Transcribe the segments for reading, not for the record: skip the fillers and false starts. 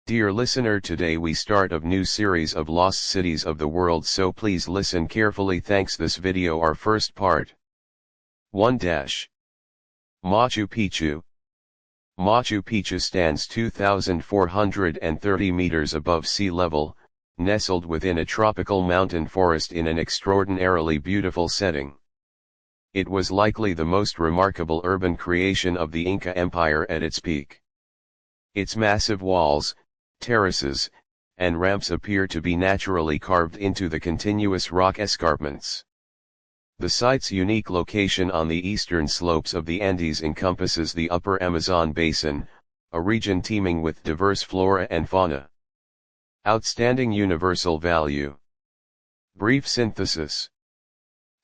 Dear listener, today we start a new series of lost cities of the world, so please listen carefully. Thanks. This video our first part. 1. Machu Picchu. Machu Picchu stands 2,430 meters above sea level, nestled within a tropical mountain forest in an extraordinarily beautiful setting. It was likely the most remarkable urban creation of the Inca Empire at its peak. Its massive walls, terraces, and ramps appear to be naturally carved into the continuous rock escarpments. The site's unique location on the eastern slopes of the Andes encompasses the upper Amazon basin, a region teeming with diverse flora and fauna. Outstanding universal value. Brief synthesis.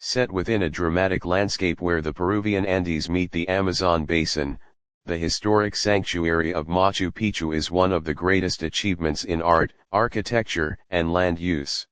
Set within a dramatic landscape where the Peruvian Andes meet the Amazon basin, the historic sanctuary of Machu Picchu is one of the greatest achievements in art, architecture, and land use.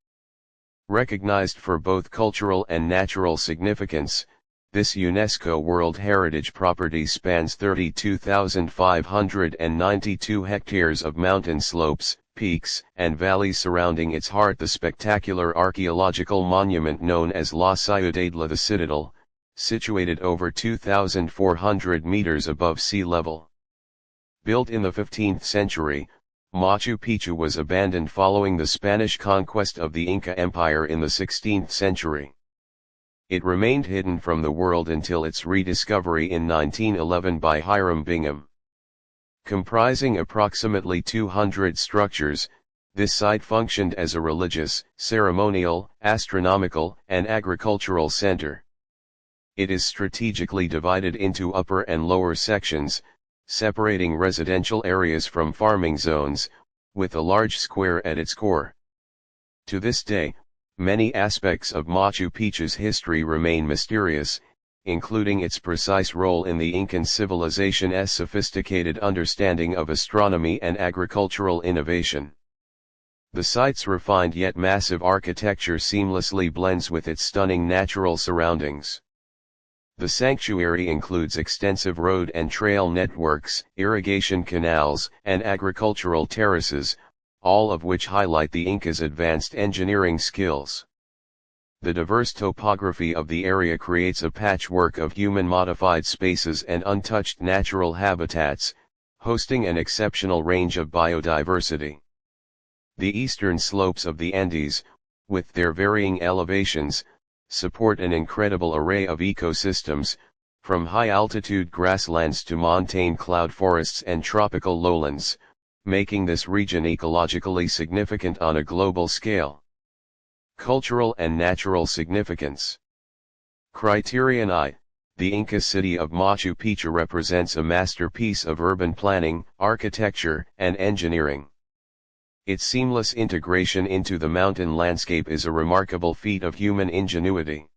Recognized for both cultural and natural significance, this UNESCO World Heritage property spans 32,592 hectares of mountain slopes, peaks, and valleys surrounding its heart. The spectacular archaeological monument known as La Ciudadela, the Citadel, situated over 2,400 meters above sea level. Built in the 15th century, Machu Picchu was abandoned following the Spanish conquest of the Inca Empire in the 16th century. It remained hidden from the world until its rediscovery in 1911 by Hiram Bingham. Comprising approximately 200 structures, this site functioned as a religious, ceremonial, astronomical, and agricultural center. It is strategically divided into upper and lower sections, separating residential areas from farming zones, with a large square at its core. To this day, many aspects of Machu Picchu's history remain mysterious, including its precise role in the Incan civilization's sophisticated understanding of astronomy and agricultural innovation. The site's refined yet massive architecture seamlessly blends with its stunning natural surroundings. The sanctuary includes extensive road and trail networks, irrigation canals, and agricultural terraces, all of which highlight the Incas' advanced engineering skills. The diverse topography of the area creates a patchwork of human-modified spaces and untouched natural habitats, hosting an exceptional range of biodiversity. The eastern slopes of the Andes, with their varying elevations, support an incredible array of ecosystems, from high-altitude grasslands to montane cloud forests and tropical lowlands, making this region ecologically significant on a global scale. Cultural and natural significance. Criterion I. The Inca city of Machu Picchu represents a masterpiece of urban planning, architecture, and engineering. Its seamless integration into the mountain landscape is a remarkable feat of human ingenuity.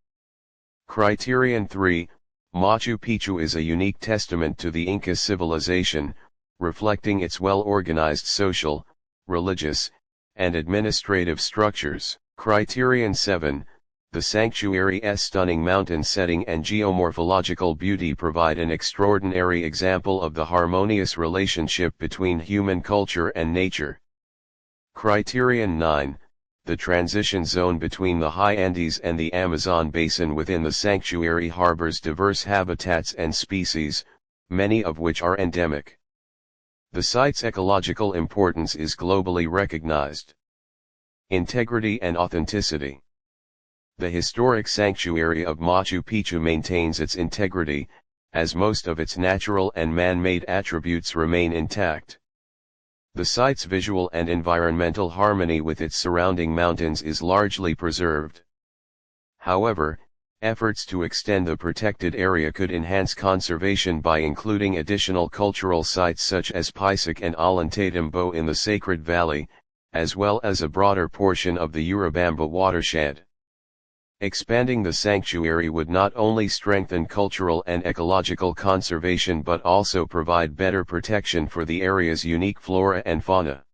Criterion 3. Machu Picchu is a unique testament to the Inca civilization, reflecting its well-organized social, religious, and administrative structures. Criterion 7. The sanctuary's stunning mountain setting and geomorphological beauty provide an extraordinary example of the harmonious relationship between human culture and nature. Criterion 9. The transition zone between the high Andes and the Amazon basin within the sanctuary harbors diverse habitats and species, many of which are endemic. The site's ecological importance is globally recognized. Integrity and authenticity. The historic sanctuary of Machu Picchu maintains its integrity, as most of its natural and man-made attributes remain intact. The site's visual and environmental harmony with its surrounding mountains is largely preserved. However, efforts to extend the protected area could enhance conservation by including additional cultural sites such as Pisac and Ollantaytambo in the Sacred Valley, as well as a broader portion of the Urubamba watershed. Expanding the sanctuary would not only strengthen cultural and ecological conservation but also provide better protection for the area's unique flora and fauna.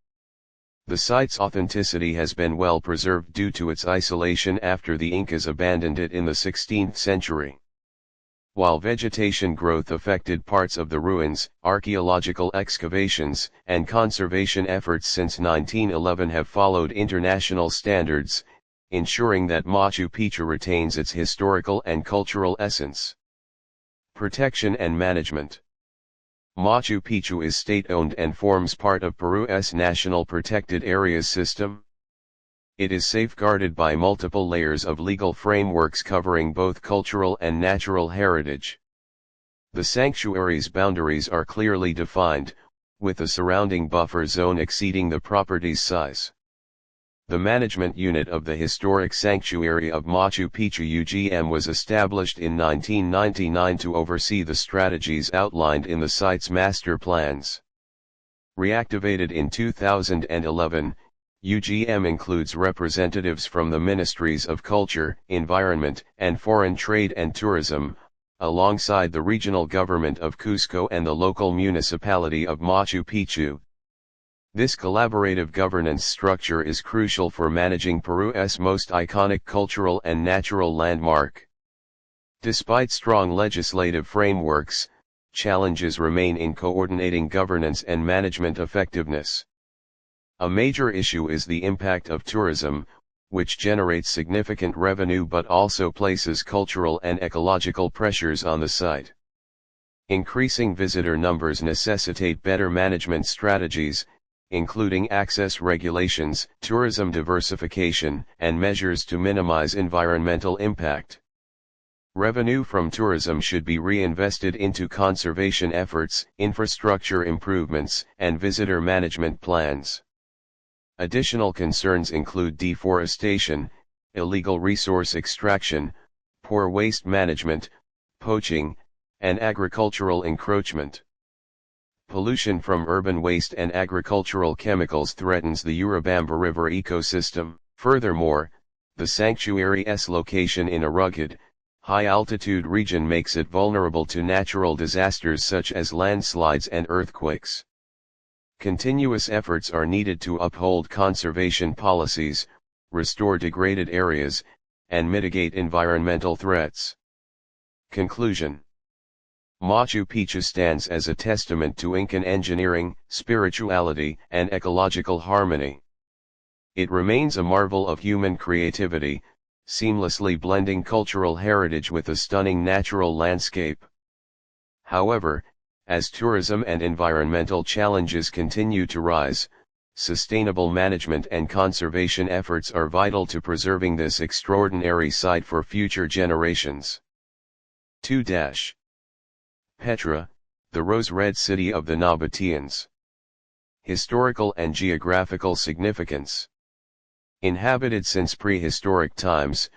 The site's authenticity has been well preserved due to its isolation after the Incas abandoned it in the 16th century. While vegetation growth affected parts of the ruins, archaeological excavations and conservation efforts since 1911 have followed international standards, ensuring that Machu Picchu retains its historical and cultural essence. Protection and management. Machu Picchu is state-owned and forms part of Peru's National Protected Areas system. It is safeguarded by multiple layers of legal frameworks covering both cultural and natural heritage. The sanctuary's boundaries are clearly defined, with the surrounding buffer zone exceeding the property's size. The management unit of the historic sanctuary of Machu Picchu UGM was established in 1999 to oversee the strategies outlined in the site's master plans. Reactivated in 2011, UGM includes representatives from the Ministries of Culture, Environment, and Foreign Trade and Tourism, alongside the regional government of Cusco and the local municipality of Machu Picchu. This collaborative governance structure is crucial for managing Peru's most iconic cultural and natural landmark. Despite strong legislative frameworks, challenges remain in coordinating governance and management effectiveness. A major issue is the impact of tourism, which generates significant revenue but also places cultural and ecological pressures on the site. Increasing visitor numbers necessitate better management strategies, including access regulations, tourism diversification, and measures to minimize environmental impact. Revenue from tourism should be reinvested into conservation efforts, infrastructure improvements, and visitor management plans. Additional concerns include deforestation, illegal resource extraction, poor waste management, poaching, and agricultural encroachment. Pollution from urban waste and agricultural chemicals threatens the Urubamba River ecosystem. Furthermore, the sanctuary's location in a rugged, high-altitude region makes it vulnerable to natural disasters such as landslides and earthquakes. Continuous efforts are needed to uphold conservation policies, restore degraded areas, and mitigate environmental threats. Conclusion. Machu Picchu stands as a testament to Incan engineering, spirituality, and ecological harmony. It remains a marvel of human creativity, seamlessly blending cultural heritage with a stunning natural landscape. However, as tourism and environmental challenges continue to rise, sustainable management and conservation efforts are vital to preserving this extraordinary site for future generations. 2. Petra, the rose-red city of the Nabataeans. Historical and geographical significance. Inhabited since prehistoric times,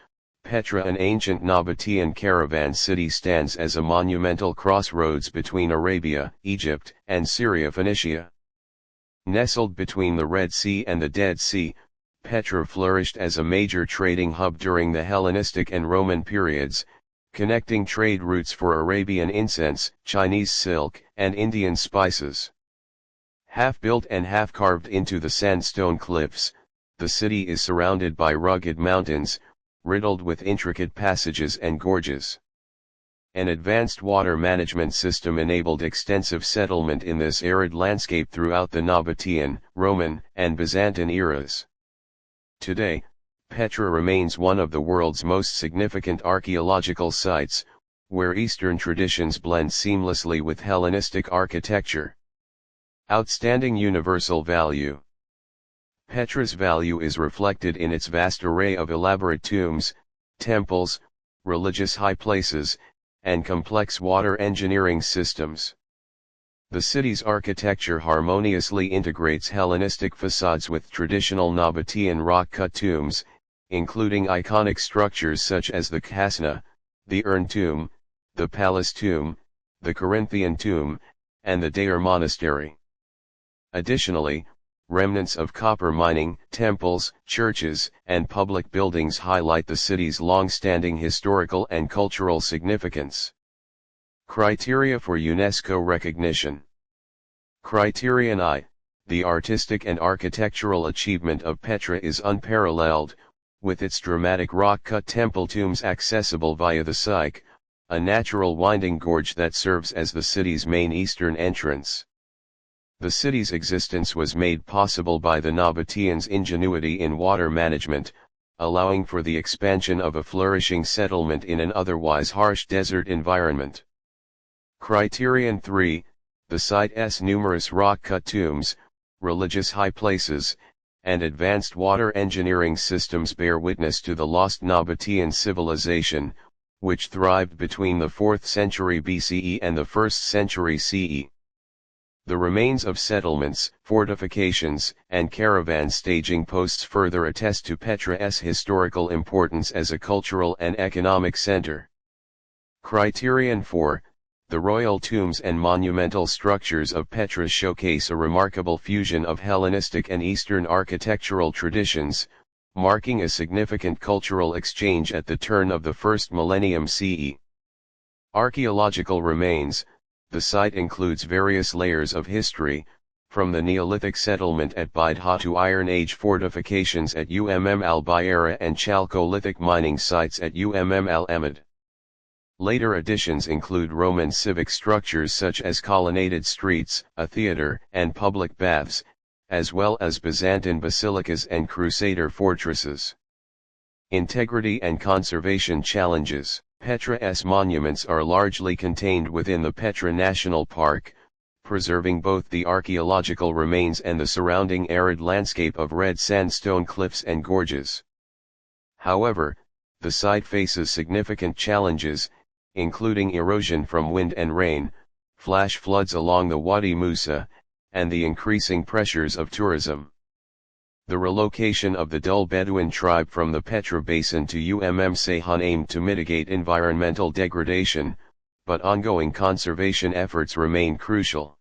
Petra, an ancient Nabataean caravan city, stands as a monumental crossroads between Arabia, Egypt, and Syria Phoenicia. Nestled between the Red Sea and the Dead Sea, Petra flourished as a major trading hub during the Hellenistic and Roman periods, connecting trade routes for Arabian incense, Chinese silk, and Indian spices. Half-built and half-carved into the sandstone cliffs, the city is surrounded by rugged mountains, riddled with intricate passages and gorges. An advanced water management system enabled extensive settlement in this arid landscape throughout the Nabataean, Roman, and Byzantine eras. Today, Petra remains one of the world's most significant archaeological sites, where Eastern traditions blend seamlessly with Hellenistic architecture. Outstanding universal value. Petra's value is reflected in its vast array of elaborate tombs, temples, religious high places, and complex water engineering systems. The city's architecture harmoniously integrates Hellenistic facades with traditional Nabataean rock-cut tombs, including iconic structures such as the Kasna, the Urn Tomb, the Palace Tomb, the Corinthian Tomb, and the Deir Monastery. Additionally, remnants of copper mining, temples, churches, and public buildings highlight the city's long-standing historical and cultural significance. Criteria for UNESCO recognition. Criterion I. The artistic and architectural achievement of Petra is unparalleled, with its dramatic rock-cut temple tombs accessible via the Psyche, a natural winding gorge that serves as the city's main eastern entrance. The city's existence was made possible by the Nabataeans' ingenuity in water management, allowing for the expansion of a flourishing settlement in an otherwise harsh desert environment. Criterion 3, the site's numerous rock-cut tombs, religious high places, and advanced water engineering systems bear witness to the lost Nabataean civilization, which thrived between the 4th century BCE and the 1st century CE. The remains of settlements, fortifications, and caravan staging posts further attest to Petra's historical importance as a cultural and economic center. Criterion 4, the royal tombs and monumental structures of Petra showcase a remarkable fusion of Hellenistic and Eastern architectural traditions, marking a significant cultural exchange at the turn of the first millennium CE. Archaeological remains. The site includes various layers of history, from the Neolithic settlement at Bidha to Iron Age fortifications at al-Bayera and Chalcolithic mining sites at al-Amad. Later additions include Roman civic structures such as colonnaded streets, a theater, and public baths, as well as Byzantine basilicas and Crusader fortresses. Integrity and conservation challenges. Petra's monuments are largely contained within the Petra National Park, preserving both the archaeological remains and the surrounding arid landscape of red sandstone cliffs and gorges. However, the site faces significant challenges, including erosion from wind and rain, flash floods along the Wadi Musa, and the increasing pressures of tourism. The relocation of the Dul Bedouin tribe from the Petra Basin to Seyhan aimed to mitigate environmental degradation, but ongoing conservation efforts remain crucial.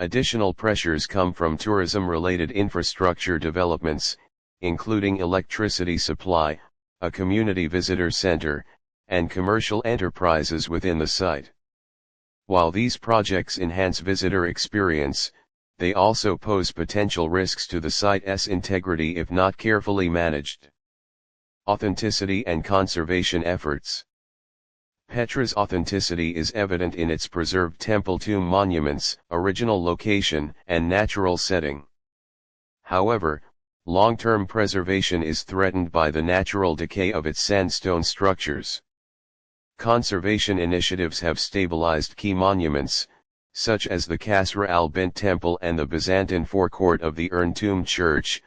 Additional pressures come from tourism-related infrastructure developments, including electricity supply, a community visitor center, and commercial enterprises within the site. While these projects enhance visitor experience, they also pose potential risks to the site's integrity if not carefully managed. Authenticity and conservation efforts. Petra's authenticity is evident in its preserved temple tomb monuments, original location, and natural setting. However, long-term preservation is threatened by the natural decay of its sandstone structures. Conservation initiatives have stabilized key monuments, such as the Kasra al-Bint Temple and the Byzantine forecourt of the Urn Tomb Church,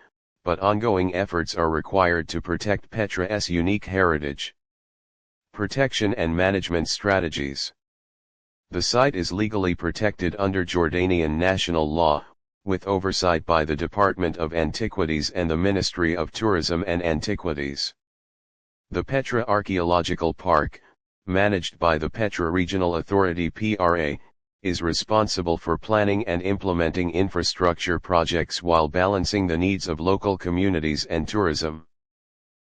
but ongoing efforts are required to protect Petra's unique heritage. Protection and management strategies. The site is legally protected under Jordanian national law, with oversight by the Department of Antiquities and the Ministry of Tourism and Antiquities. The Petra Archaeological Park, managed by the Petra Regional Authority (PRA), is responsible for planning and implementing infrastructure projects while balancing the needs of local communities and tourism.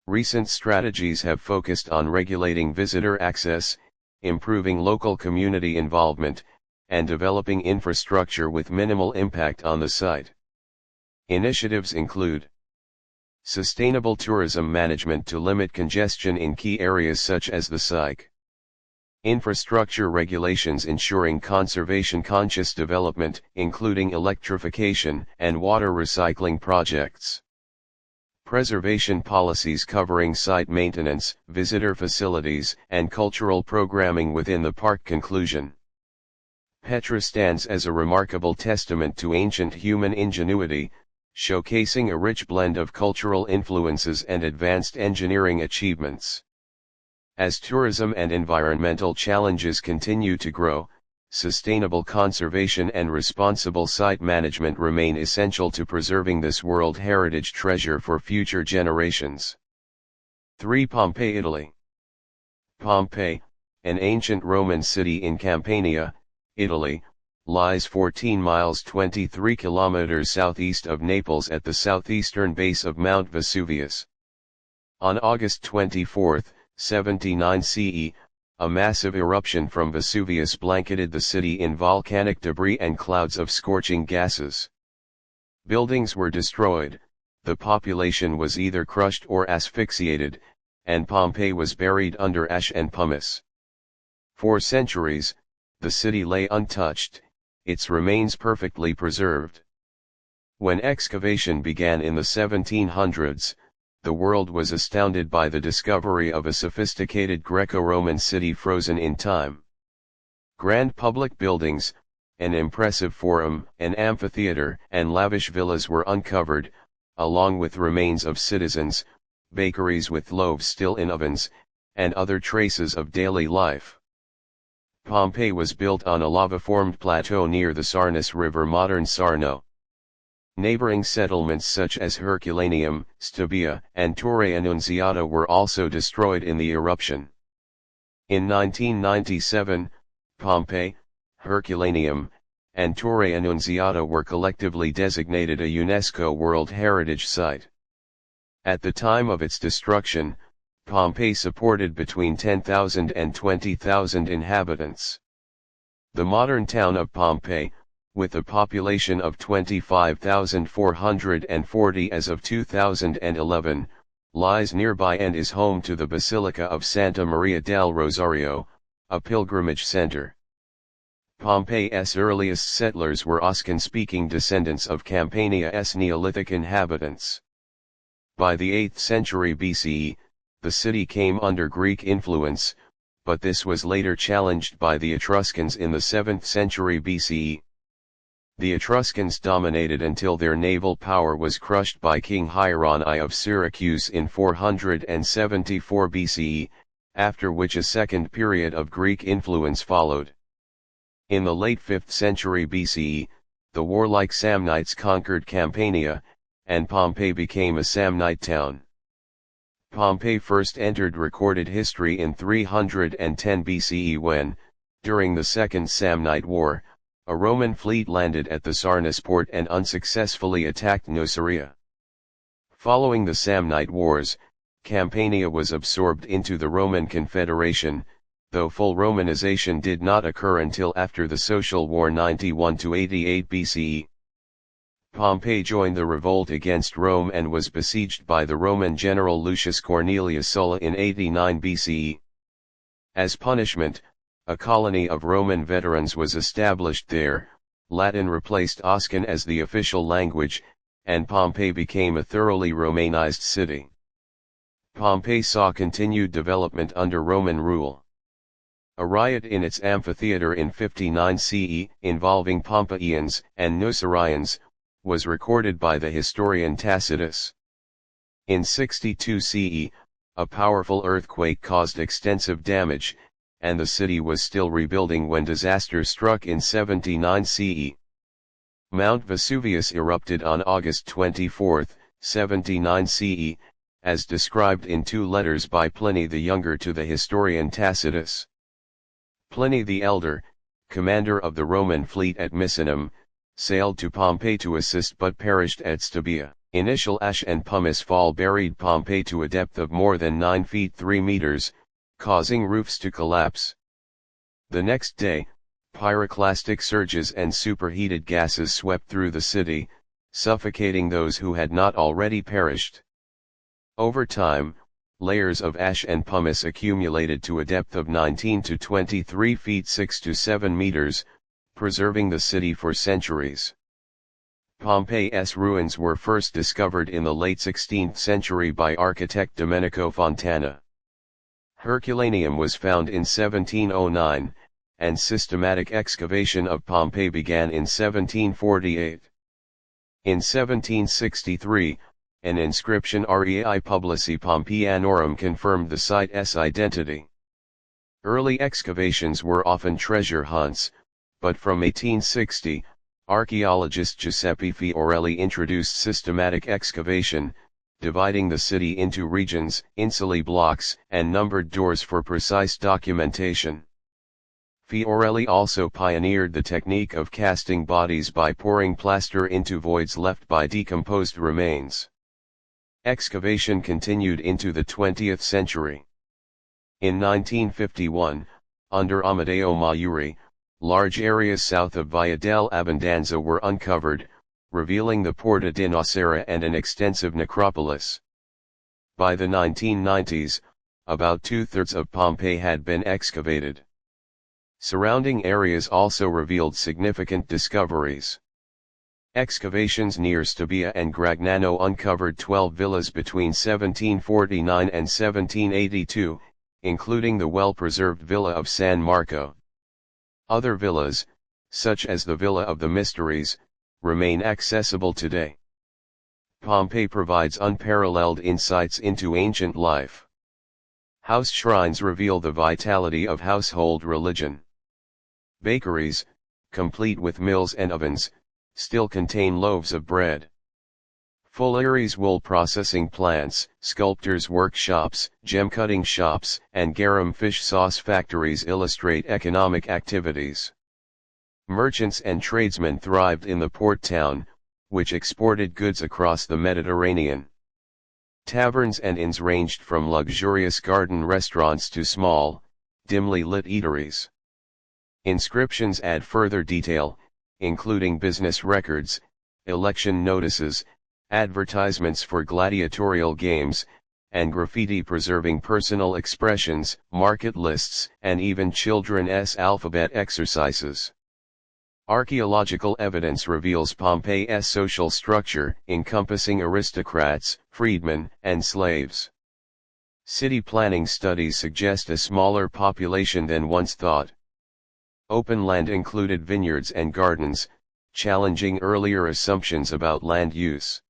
Recent strategies have focused on regulating visitor access, improving local community involvement, and developing infrastructure with minimal impact on the site. Initiatives include sustainable tourism management to limit congestion in key areas such as the Syke. Infrastructure regulations ensuring conservation-conscious development, including electrification and water recycling projects. Preservation policies covering site maintenance, visitor facilities, and cultural programming within the park. Conclusion. Petra stands as a remarkable testament to ancient human ingenuity, showcasing a rich blend of cultural influences and advanced engineering achievements. As tourism and environmental challenges continue to grow, sustainable conservation and responsible site management remain essential to preserving this World Heritage treasure for future generations. 3. Pompeii, Italy. Pompeii, an ancient Roman city in Campania, Italy, lies 14 miles 23 kilometers southeast of Naples at the southeastern base of Mount Vesuvius. On August 24, 79 CE, a massive eruption from Vesuvius blanketed the city in volcanic debris and clouds of scorching gases. Buildings were destroyed, the population was either crushed or asphyxiated, and Pompeii was buried under ash and pumice. For centuries, the city lay untouched, its remains perfectly preserved. When excavation began in the 1700s, the world was astounded by the discovery of a sophisticated Greco-Roman city frozen in time. Grand public buildings, an impressive forum, an amphitheater, and lavish villas were uncovered, along with remains of citizens, bakeries with loaves still in ovens, and other traces of daily life. Pompeii was built on a lava-formed plateau near the Sarnus River, modern Sarno. Neighboring settlements such as Herculaneum, Stabia, and Torre Annunziata were also destroyed in the eruption. In 1997, Pompeii, Herculaneum, and Torre Annunziata were collectively designated a UNESCO World Heritage Site. At the time of its destruction, Pompeii supported between 10,000 and 20,000 inhabitants. The modern town of Pompeii, with a population of 25,440 as of 2011, lies nearby and is home to the Basilica of Santa Maria del Rosario, a pilgrimage center. Pompeii's earliest settlers were Oscan-speaking descendants of Campania's Neolithic inhabitants. By the 8th century BCE, the city came under Greek influence, but this was later challenged by the Etruscans in the 7th century BCE. The Etruscans dominated until their naval power was crushed by King Hieron I of Syracuse in 474 BCE, after which a second period of Greek influence followed. In the late 5th century BCE, the warlike Samnites conquered Campania, and Pompeii became a Samnite town. Pompeii first entered recorded history in 310 BCE when, during the Second Samnite War, a Roman fleet landed at the Sarnus port and unsuccessfully attacked Nuceria. Following the Samnite Wars, Campania was absorbed into the Roman Confederation, though full Romanization did not occur until after the Social War 91–88 BCE. Pompey joined the revolt against Rome and was besieged by the Roman general Lucius Cornelius Sulla in 89 BCE. As punishment, a colony of Roman veterans was established there, Latin replaced Oscan as the official language, and Pompeii became a thoroughly Romanized city. Pompeii saw continued development under Roman rule. A riot in its amphitheater in 59 CE, involving Pompeians and Nucerians, was recorded by the historian Tacitus. In 62 CE, a powerful earthquake caused extensive damage, and the city was still rebuilding when disaster struck in 79 CE. Mount Vesuvius erupted on August 24, 79 CE, as described in two letters by Pliny the Younger to the historian Tacitus. Pliny the Elder, commander of the Roman fleet at Misenum, sailed to Pompeii to assist but perished at Stabia. Initial ash and pumice fall buried Pompeii to a depth of more than 9 feet 3 meters, causing roofs to collapse. The next day, pyroclastic surges and superheated gases swept through the city, suffocating those who had not already perished. Over time, layers of ash and pumice accumulated to a depth of 19 to 23 feet 6 to 7 meters, preserving the city for centuries. Pompeii's ruins were first discovered in the late 16th century by architect Domenico Fontana. Herculaneum was found in 1709, and systematic excavation of Pompeii began in 1748. In 1763, an inscription Rei Publici Pompeianorum confirmed the site's identity. Early excavations were often treasure hunts, but from 1860, archaeologist Giuseppe Fiorelli introduced systematic excavation, dividing the city into regions, insulae blocks, and numbered doors for precise documentation. Fiorelli also pioneered the technique of casting bodies by pouring plaster into voids left by decomposed remains. Excavation continued into the 20th century. In 1951, under Amedeo Maiuri, large areas south of Via dell'Abbondanza were uncovered, revealing the Porta di Nocera and an extensive necropolis. By the 1990s, about two-thirds of Pompeii had been excavated. Surrounding areas also revealed significant discoveries. Excavations near Stabia and Gragnano uncovered 12 villas between 1749 and 1782, including the well-preserved Villa of San Marco. Other villas, such as the Villa of the Mysteries, remain accessible today. Pompeii provides unparalleled insights into ancient life. House shrines reveal the vitality of household religion. Bakeries, complete with mills and ovens, still contain loaves of bread. Fulleries wool processing plants, sculptors' workshops, gem-cutting shops, and garum fish sauce factories illustrate economic activities. Merchants and tradesmen thrived in the port town, which exported goods across the Mediterranean. Taverns and inns ranged from luxurious garden restaurants to small, dimly lit eateries. Inscriptions add further detail, including business records, election notices, advertisements for gladiatorial games, and graffiti preserving personal expressions, market lists, and even children's alphabet exercises. Archaeological evidence reveals Pompeii's social structure, encompassing aristocrats, freedmen, and slaves. City planning studies suggest a smaller population than once thought. Open land included vineyards and gardens, challenging earlier assumptions about land use.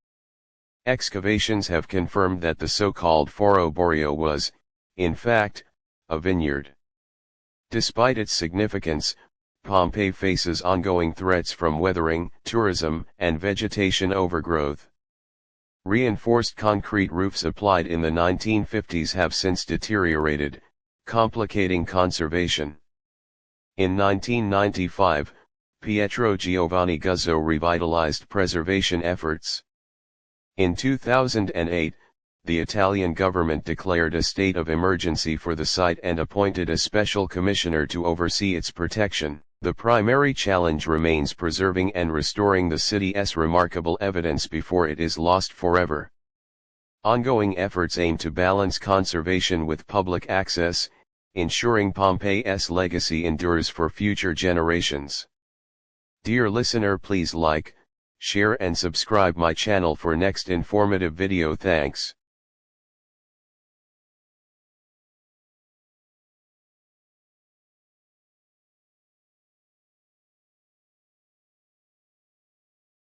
Excavations have confirmed that the so-called Foro Boreal was, in fact, a vineyard. Despite its significance, Pompeii faces ongoing threats from weathering, tourism, and vegetation overgrowth. Reinforced concrete roofs applied in the 1950s have since deteriorated, complicating conservation. In 1995, Pietro Giovanni Guzzo revitalized preservation efforts. In 2008, the Italian government declared a state of emergency for the site and appointed a special commissioner to oversee its protection. The primary challenge remains preserving and restoring the city's remarkable evidence before it is lost forever. Ongoing efforts aim to balance conservation with public access, ensuring Pompeii's legacy endures for future generations. Dear listener, please like, share and subscribe my channel for next informative video. Thanks.